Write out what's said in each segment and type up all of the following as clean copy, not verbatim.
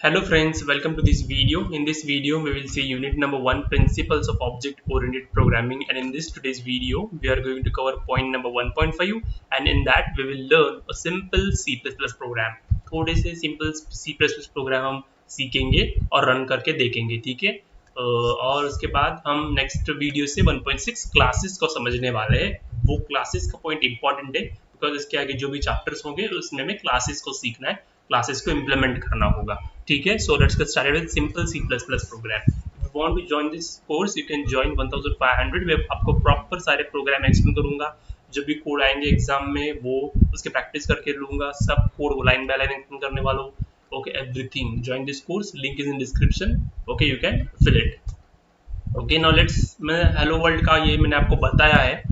Hello friends, welcome to this video. In this video, we will see unit number 1, principles of object-oriented programming, and in this today's video, we are going to cover point number 1.5, and in that we will learn a simple C++ program. थोड़े से simple C++ program हम सीखेंगे और run करके देखेंगे, ठीक है। और उसके बाद हम नेक्स्ट वीडियो से 1.6 क्लासेस को समझने वाले हैं। वो क्लासेस का पॉइंट इंपॉर्टेंट है बिकॉज इसके आगे जो भी चैप्टर्स होंगे उसमें हमें क्लासेस को सीखना है, क्लासेस को इम्प्लीमेंट करना होगा, ठीक है। So let's get started with simple C++ program. If you want to join this course, you can join 1500 में आपको प्रॉपर सारे प्रोग्राम एक्सप्लेन करूंगा। जब भी कोड आएंगे एग्जाम में वो उसके प्रैक्टिस करके लूंगा, सब code line by line explain करने वाला हूँ। Okay, everything. Join this course, link is in description. Okay, you can fill it. Okay, now let's, मैं हेलो वर्ल्ड का ये मैंने आपको बताया है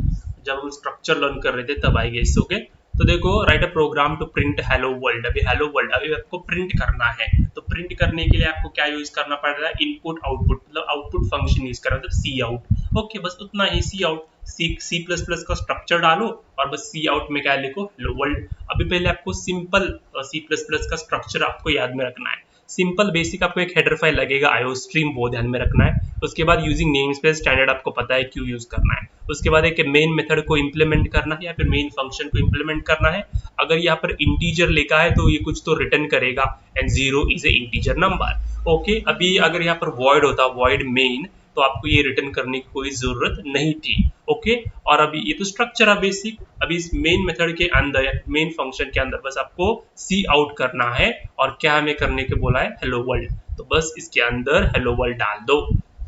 जब हम स्ट्रक्चर लर्न कर रहे थे तब आई गेस। ओके, तो देखो, write a program to print hello world. अभी हेलो वर्ल्ड अभी आपको प्रिंट करना है, तो प्रिंट करने के लिए आपको क्या यूज करना पड़ रहा है? इनपुट आउटपुट, मतलब आउटपुट फंक्शन यूज कर रहा है, मतलब सी आउट। ओके, बस उतना ही, सी आउट। सी प्लस प्लस का स्ट्रक्चर डालो और बस सी आउट में क्या लिखो? Hello world. अभी पहले आपको सिंपल सी प्लस प्लस का स्ट्रक्चर आपको याद में रखना है। सिंपल बेसिक आपको एक हेडर फाइल लगेगा आईओ स्ट्रीम, वो ध्यान में रखना है। उसके बाद यूजिंग नेम स्पेस स्टैंडर्ड आपको पता है क्यों यूज करना है। उसके बाद एक मेन मेथड को इंप्लीमेंट करना है या फिर मेन फंक्शन को इंप्लीमेंट करना है। अगर यहाँ पर इंटीजर लिखा है तो ये कुछ तो रिटर्न करेगा, and 0 is a integer number. Okay, अभी अगर यहाँ पर वॉइड होता, वॉइड मेन, तो आपको ये रिटर्न करने की कोई जरूरत नहीं थी। ओके, और अभी ये तो स्ट्रक्चर है बेसिक। अभी इस मेन मेथड के अंदर या मेन फंक्शन के अंदर बस आपको सी आउट करना है, और क्या हमें करने के बोला है? Hello world. तो बस इसके अंदर हेलो वर्ल्ड डाल दो,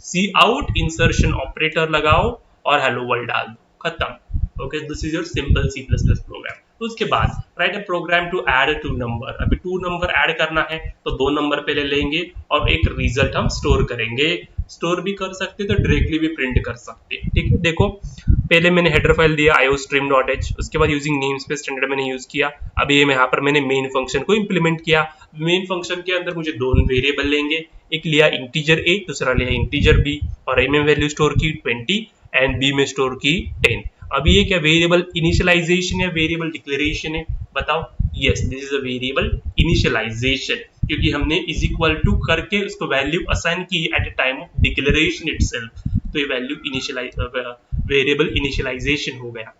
सी आउट इंसर्शन ऑपरेटर लगाओ और हेलो वर्ल्ड डाल दो, खत्म। Okay, this is your simple C++ program. तो उसके बाद write a program to add 2 number. अभी 2 नंबर ऐड करना है तो 2 नंबर पहले लेंगे और एक रिजल्ट हम स्टोर करेंगे। स्टोर भी कर सकते तो डायरेक्टली भी प्रिंट कर सकते, ठीक है। देखो, पहले मैंने हेडर फाइल दिया iostream.h, उसके बाद यूजिंग नेम स्पेस स्टैंडर्ड मैंने यूज किया। अभी ये यहाँ पर मैंने मेन फंक्शन को इंप्लीमेंट किया। मेन फंक्शन के अंदर मुझे 2 वेरिएबल लेंगे, एक लिया इंटीजर a, दूसरा लिया इंटीजर b, और a में वैल्यू स्टोर की 20 एंड b में स्टोर की 10। अभी ये क्या वेरिएबल इनिशियलाइजेशन या वेरिएबल डिक्लेरेशन है? बताओ। Yes, this is a variable initialization, क्योंकि हमने इज इक्वल टू करके उसको वैल्यू असाइन की at a time of declaration itself, तो ये वैल्यू वेरिएबल इनिशियलाइजेशन हो गया।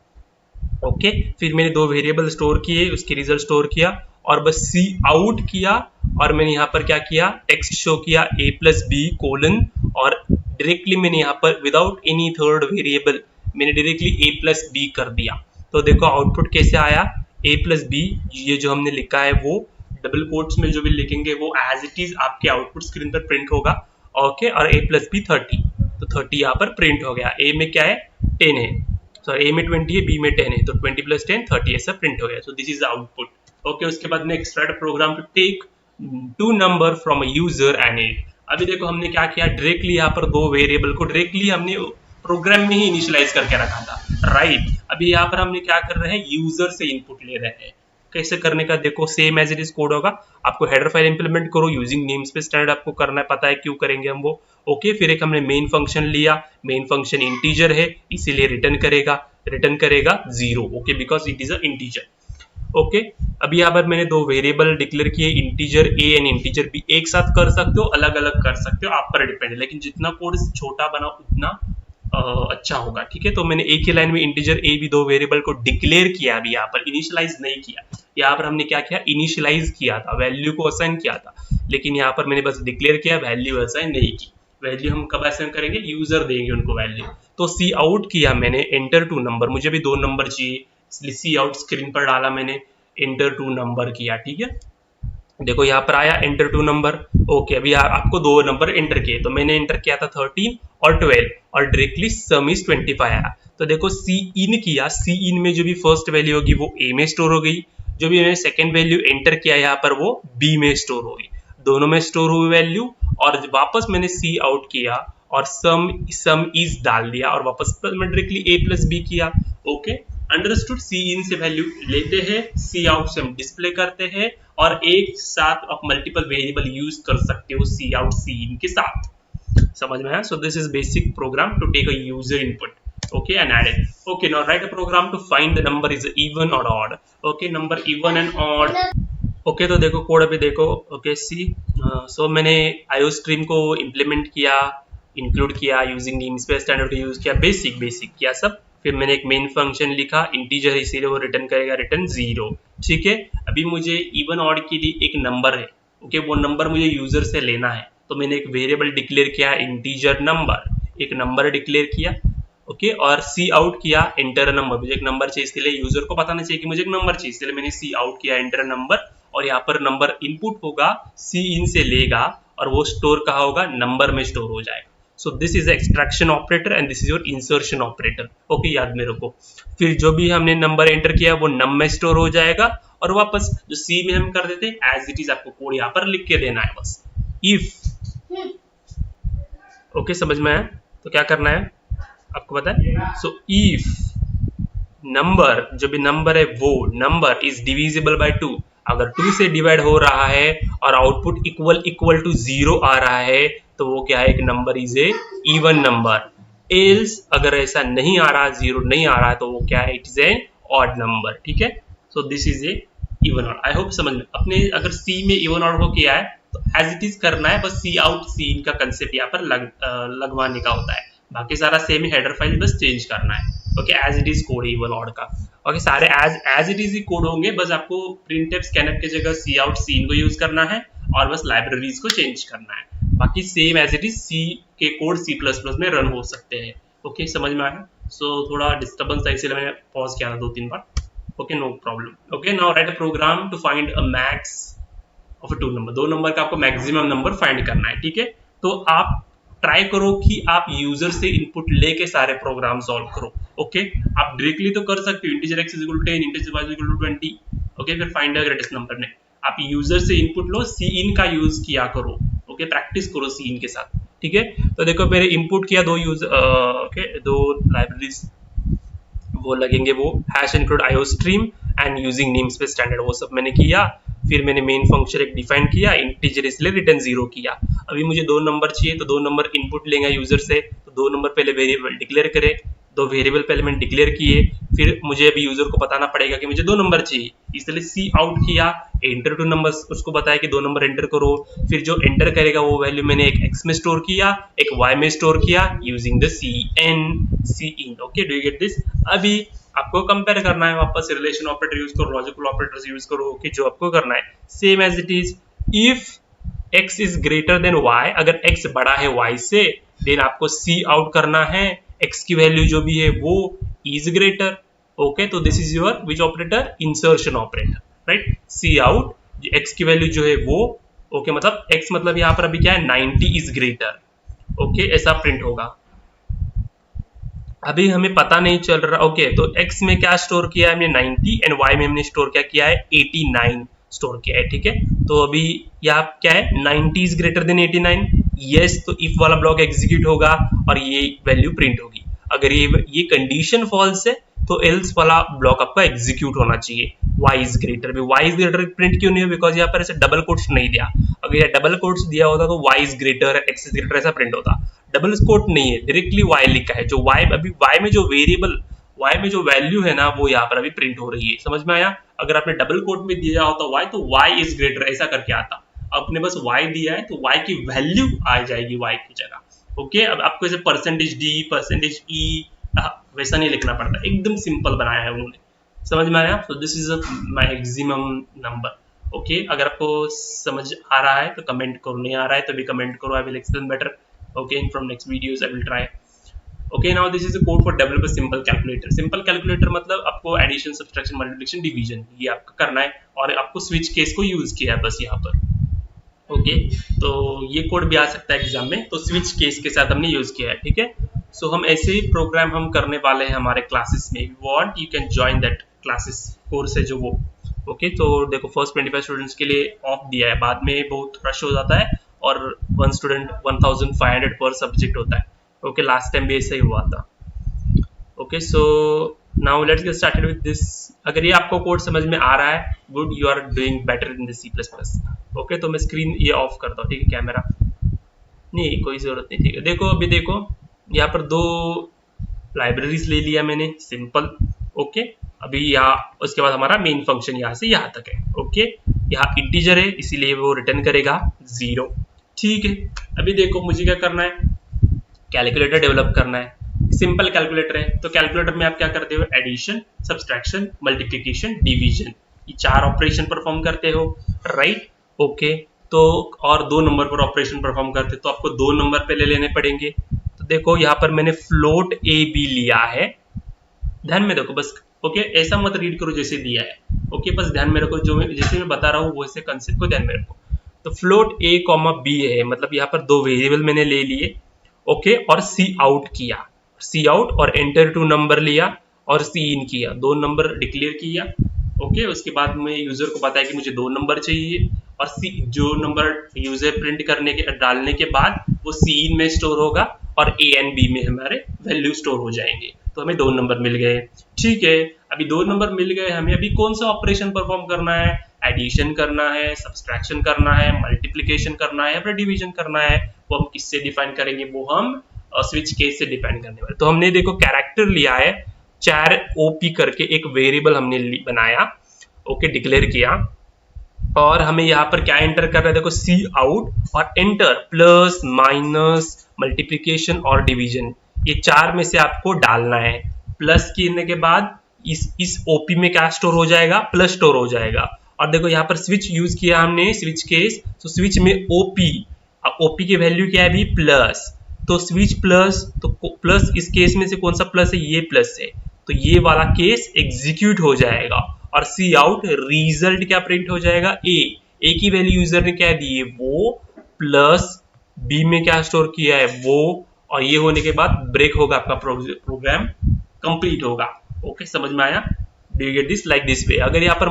ओके, फिर मैंने 2 वेरिएबल स्टोर किए, उसके रिजल्ट स्टोर किया और बस सी आउट किया, और मैंने यहाँ पर क्या किया? टेक्स्ट शो किया a प्लस बी कोलन, और डायरेक्टली मैंने यहाँ पर विदाउट एनी थर्ड वेरिएबल मैंने डायरेक्टली a प्लस बी कर दिया। तो देखो आउटपुट कैसे आया? a प्लस बी, ये जो हमने लिखा है वो डबल कोट्स में जो भी लिखेंगे वो एज इट इज आपके आउटपुट स्क्रीन पर प्रिंट होगा। ओके, और a प्लस बी 30, तो 30 यहाँ पर प्रिंट हो गया। a में क्या है? 10 है, सॉरी a में 20 है, b में 10 है, तो 20 प्लस 10 30 ऐसा प्रिंट हो गया। So this is output. Okay, उसके बाद next write program to take 2 number from a user and it. अभी देखो हमने क्या किया, डायरेक्टली यहाँ पर 2 वेरिएबल को डायरेक्टली हमने प्रोग्राम में ही इनिशियलाइज करके रखा था, राइट। अभी यहाँ पर हमने क्या कर रहे हैं? यूजर से इनपुट ले रहे हैं। कैसे करने का देखो, same as it is code होगा। आपको हेडर फाइल इंप्लीमेंट करो, यूजिंग नेम स्पेस स्टैंडर्ड आपको करना है, पता है क्यों करेंगे हम वो। ओके, फिर एक हमने मेन फंक्शन लिया, मेन फंक्शन इंटीजर है इसीलिए रिटर्न करेगा 0। Okay, because it is a integer. Okay, अभी यहाँ पर मैंने 2 वेरिएबल डिक्लेयर किए, integer a and integer b। एक साथ कर सकते हो, अलग अलग कर सकते हो, आप पर डिपेंड है, लेकिन जितना कोड छोटा बनाओ उतना अच्छा होगा, ठीक है। तो मैंने एक ही लाइन में इंटीजर a b 2 वेरिएबल को डिक्लेयर किया, अभी यहाँ पर इनिशियलाइज नहीं किया। यहाँ पर हमने क्या किया? इनिशियलाइज किया था, वैल्यू को असाइन किया था, लेकिन यहाँ पर मैंने बस डिक्लेयर किया, वैल्यू असाइन नहीं की। वैल्यू हम कब असाइन करेंगे? यूजर देंगे उनको वैल्यू। तो सी आउट किया मैंने, एंटर 2 नंबर, मुझे भी 2 नंबर चाहिए, सी आउट स्क्रीन पर डाला मैंने, एंटर 2 नंबर किया, ठीक है। देखो यहाँ पर आया एंटर 2 नंबर। ओके, अभी आपको 2 नंबर एंटर किए, तो मैंने एंटर किया था 13 और 12, और डायरेक्टली सम इज 25 आया। तो देखो सी इन किया, सी इन में जो भी फर्स्ट वैल्यू होगी वो a में स्टोर हो गई, जो भी मैंने सेकेंड वैल्यू एंटर किया यहाँ पर वो b में स्टोर हो गई, दोनों में स्टोर हुई वैल्यू। और वापस मैंने सी आउट किया और सम इज डाल दिया, और वापस मैं डायरेक्टली a प्लस बी किया। Okay, understood. सी इन से वैल्यू लेते हैं, सी आउट से हम डिस्प्ले करते हैं, और एक साथ आप मल्टीपल वेरिएबल यूज कर सकते हो सी आउट सी इन के साथ। समझ में आया? So this is basic program to take a user input, okay, and add it. Okay, now write a program to find the number is even or odd. Okay, number even and odd. Okay, तो देखो code अभी देखो। Okay, सी सो मैंने IO stream को implement किया, include किया, using namespace standard को use किया, बेसिक किया सब। फिर मैंने एक मेन फंक्शन लिखा, इंटीजर है इसीलिए वो रिटर्न करेगा रिटर्न 0। ठीक है, अभी मुझे इवन ऑड के लिए एक नंबर है, ओके, वो नंबर मुझे यूजर से लेना है, तो मैंने एक वेरिएबल डिक्लेयर किया इंटीजर नंबर, एक नंबर डिक्लेयर किया, ओके, और सी आउट किया एंटर नंबर। मुझे एक नंबर चाहिए, इसके लिए यूजर को पता नहीं चाहिए कि मुझे एक नंबर चाहिए, इसलिए मैंने सी आउट किया एंटर नंबर, और यहाँ पर नंबर इनपुट होगा, सी इन से लेगा, और वो स्टोर कहाँ होगा, नंबर में स्टोर हो जाएगा। सो this is extraction operator and this is your insertion operator, okay, याद में रखो। फिर जो भी हमने नंबर एंटर किया वो नम में स्टोर हो जाएगा, और वापस जो सी में हम कर देते हैं एज इट इज, आपको कोड यहाँ पर लिख के देना है बस। इफ, ओके, समझ में आया? तो क्या करना है आपको पता है। सो इफ नंबर, जो भी नंबर है वो नंबर इज डिविजिबल बाय 2, अगर 2 से डिवाइड हो रहा है और आउटपुट इक्वल टू 0 आ रहा है तो वो क्या है, एक number is a even number. Else अगर ऐसा नहीं आ रहा, 0 नहीं आ रहा है, तो वो क्या है, it is a odd number. ठीक है, सो this is a even odd. I hope समझ में। अपने अगर सी में इवन ऑड को किया है तो एज इट इज करना है, बस सी आउट सी इन का कंसेप्ट यहाँ पर लगवाने का होता है, बाकी सारा सेम ही, हेडर फाइल बस चेंज करना है, okay, as it is code even odd का, ओके, सारे एज इट इज ही कोड होंगे, बस आपको प्रिंटफ स्कैनफ की जगह सी आउट सी इन को यूज करना है और बस लाइब्रेरीज को चेंज करना है, बाकी same as it is C के कोड सी प्लस प्लस में रन हो सकते हैं। ओके, समझ में आया? सो थोड़ा डिस्टर्बेंस था इसलिए मैंने पॉज किया था 2-3 बार। Okay, no problem. Okay, now write a program to find a max of 2 number, 2 number का आपको मैक्सिमम नंबर फाइंड करना है। ठीक है, तो आप ट्राई करो कि आप यूजर से इनपुट लेके सारे प्रोग्राम सॉल्व करो। ओके, आप डायरेक्टली तो कर सकते हो, integer x equal to 10, integer y equal to 20, okay, फिर फाइंड द ग्रेटेस्ट नंबर में आप यूजर से इनपुट लो, सी इन का यूज किया करो, ओके, प्रैक्टिस करो सी इन के साथ। ठीक है, तो देखो मेरे इनपुट किया दो लाइब्रेरीज वो लगेंगे, वो hash include IO stream and using namespace standard, वो सब मैंने किया। फिर मैंने मेन फंक्शन एक डिफाइन किया, इंटीजर इसलिए रिटर्न 0 किया। अभी मुझे 2 नंबर चाहिए, तो 2 नंबर इनपुट लेंगे यूजर से, तो 2 नंबर पहले वेरिएबल डिक्लेयर करे, 2 वेरिएबल पहले मैंने डिक्लेयर किए, फिर मुझे अभी यूजर को बताना पड़ेगा कि मुझे 2 नंबर चाहिए, इसलिए सी आउट किया, एंटर 2 नंबर, उसको बताया कि 2 नंबर एंटर करो, फिर जो एंटर करेगा वो वैल्यू मैंने एक एक्स में स्टोर किया, एक वाई में स्टोर किया using the cin. Okay, do you get this? अभी आपको कंपेयर करना है, वापस रिलेशन ऑपरेटर यूज करो, लॉजिकल ऑपरेटर्स यूज करो, कि जो आपको करना है same as it is. If x is greater than y, अगर x बड़ा है y से, देन आपको सी आउट करना है, x की वैल्यू जो भी है वो इज ग्रेटर। ओके, तो this is your which operator, insertion operator, right. Cout, x की वैल्यू जो है वो, ओके, मतलब x मतलब यहाँ पर अभी क्या है, 90 इज ग्रेटर, ओके, ऐसा प्रिंट होगा। अभी हमें पता नहीं चल रहा, ओके, तो x में क्या स्टोर किया है हमने 90, एंड y में हमने स्टोर क्या किया है 89 स्टोर किया है। ठीक है, तो अभी यहाँ क्या है, 90 इज ग्रेटर देन 89, यस, तो इफ वाला ब्लॉक एग्जीक्यूट होगा और ये वैल्यू प्रिंट होगी। अगर ये कंडीशन फॉल्स है तो एल्स वाला ब्लॉक आपका एग्जीक्यूट होना चाहिए, y is greater. y is greater print क्यों नहीं है, बिकॉज यहाँ पर ऐसे डबल कोट्स नहीं दिया, अगर ये डबल कोट्स दिया होता तो y is greater x is greater ऐसा प्रिंट होता, डबल कोट नहीं है, डायरेक्टली y लिखा है, जो y अभी y में जो वेरिएबल, y में जो वैल्यू है ना वो यहाँ पर अभी प्रिंट हो रही है, समझ में आया? अगर आपने डबल कोट में दिया होता y तो y इज ग्रेटर ऐसा करके आता, आपने बस y दिया है तो y की वैल्यू आ जाएगी y की जगह। ओके, अब आपको ऐसे परसेंटेज d, परसेंटेज e वैसा नहीं लिखना पड़ता, एकदम सिंपल बनाया है उन्होंने, समझ में आया? तो this is maximum number. Okay, अगर आपको समझ आ रहा है तो कमेंट करो, नहीं आ रहा है तो भी कमेंट करो, I will explain better. Okay, from next videos I will try. Okay, now this is a code for develop a simple calculator. Simple calculator मतलब आपको addition, subtraction, multiplication, division ये आपको करना है, और आपको switch case को use किया है बस यहाँ पर। ओके, तो ये कोड भी आ सकता है एग्जाम में, तो स्विच केस के साथ हमने यूज किया है। ठीक है, सो हम ऐसे ही प्रोग्राम हम करने वाले हैं हमारे क्लासेस में, want you can join that classes, course है जो वो। ओके, तो देखो फर्स्ट 25 स्टूडेंट्स के लिए ऑफ दिया है, बाद में बहुत रश हो जाता है और 1 स्टूडेंट 1500 पर सब्जेक्ट होता है। ओके, लास्ट टाइम भी ऐसा ही हुआ था। Okay, so now let's get started with this. अगर ये आपको कोड समझ में आ रहा है, good, you are doing better in the C++। Okay, तो मैं स्क्रीन ये ऑफ करता हूँ, ठीक है, कैमरा नहीं, कोई जरूरत नहीं। ठीक है, देखो अभी देखो यहाँ पर 2 लाइब्रेरीज ले लिया मैंने, सिंपल। ओके, अभी यहाँ उसके बाद हमारा मेन फंक्शन यहाँ से यहाँ तक है। ओके, यहाँ इंटीजर है इसीलिए वो रिटर्न करेगा 0। ठीक है, अभी देखो मुझे क्या करना है, कैलकुलेटर डेवलप करना है। सिंपल कैलकुलेटर है, तो कैलकुलेटर में आप क्या करते हो, एडिशन, सब्सट्रैक्शन, मल्टीप्लिकेशन, डिवीजन, ये 4 ऑपरेशन परफॉर्म करते हो, राइट। ओके, तो और 2 नंबर पर ऑपरेशन परफॉर्म करते हो, तो आपको 2 नंबर पहले लेने पड़ेंगे। तो देखो यहाँ पर मैंने फ्लोट ए बी लिया है, ध्यान में रखो बस। ओके, ऐसा मत रीड करो जैसे दिया है। ओके, बस ध्यान में रखो, जो जैसे मैं बता रहा हूँ वैसे कंसेप्ट को ध्यान में रखो। तो फ्लोट ए कॉमा बी है, मतलब यहाँ पर 2 वेरिएबल मैंने ले लिए। ओके, और सी आउट किया, सी आउट और एंटर टू नंबर लिया और सी इन किया, 2 नंबर डिक्लेयर किया। ओके, उसके बाद में यूजर को बताया कि मुझे 2 नंबर चाहिए, और सी जो नंबर यूजर प्रिंट करने के डालने के बाद वो सी इन में स्टोर होगा और ए एंड बी में हमारे वैल्यू स्टोर हो जाएंगे। तो हमें 2 नंबर मिल गए। ठीक है, अभी 2 नंबर मिल गए, हमें अभी कौन सा ऑपरेशन परफॉर्म करना है, एडिशन करना है, सब्सट्रैक्शन करना है, मल्टीप्लिकेशन करना है, या डिवीजन करना है। वो हम किससे डिफाइन करेंगे, वो हम स्विच केस से डिफाइन करने वाले। तो हमने देखो कैरेक्टर लिया है, 4 ओपी करके एक वेरिएबल हमने बनाया, ओके, डिक्लेयर किया, और हमें यहाँ पर क्या एंटर कर रहा है, देखो सी आउट और एंटर प्लस माइनस मल्टीप्लिकेशन और डिवीजन, ये 4 में से आपको डालना है। प्लस करने के बाद इस ओपी में क्या स्टोर हो जाएगा, प्लस स्टोर हो जाएगा। और देखो यहाँ पर स्विच यूज किया हमने, स्विच केस, तो स्विच में ओपी, ओपी की वैल्यू क्या है अभी, प्लस, तो स्विच प्लस, तो प्लस इस केस में से कौन सा प्लस है, ये प्लस है, तो ये वाला केस एग्जीक्यूट हो जाएगा। और सी आउट रिजल्ट क्या प्रिंट हो जाएगा, ए की वैल्यू यूजर ने क्या दी है वो, प्लस बी में क्या स्टोर किया है वो, और ये होने के बाद ब्रेक होगा, आपका प्रोग्राम कंप्लीट होगा। ओके, समझ में आया, do you get this, like this way. अगर यहाँ पर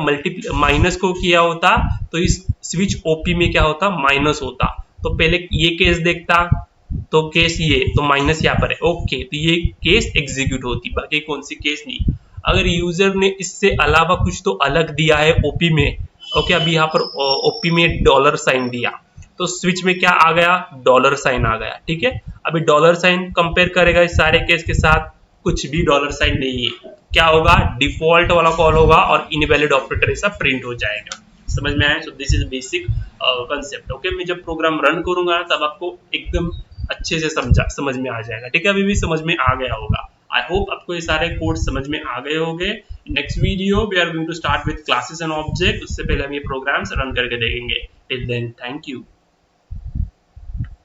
माइनस को किया होता तो इस स्विच ओपी में क्या होता, माइनस होता, तो पहले ये केस देखता, तो केस ये, तो माइनस यहाँ पर है। ओके, तो ये केस एग्जीक्यूट होती, बाकी कौन सी केस नहीं। अगर यूजर ने इससे अलावा कुछ तो अलग दिया है ओपी में, ओके, अभी यहाँ पर ओपी में डॉलर साइन दिया, तो स्विच में क्या आ गया, डॉलर साइन आ गया। ठीक है, अभी डॉलर साइन कंपेयर करेगा इस सारे केस के साथ, कुछ भी डॉलर साइन नहीं है, क्या होगा, डिफॉल्ट वाला कॉल होगा और इनवैलिड ऑपरेटर ऐसा प्रिंट हो जाएगा। समझ में आया, so this is basic concept. Okay, मैं जब प्रोग्राम रन करूंगा तब आपको एकदम अच्छे से समझ में आ जाएगा। ठीक है, अभी भी समझ में आ गया होगा। आई होप आपको ये सारे कोड समझ में आ गए होंगे। Next video we are going to start with classes and object, उससे पहले हम ये प्रोग्राम्स रन करके देखेंगे। Till then, thank you.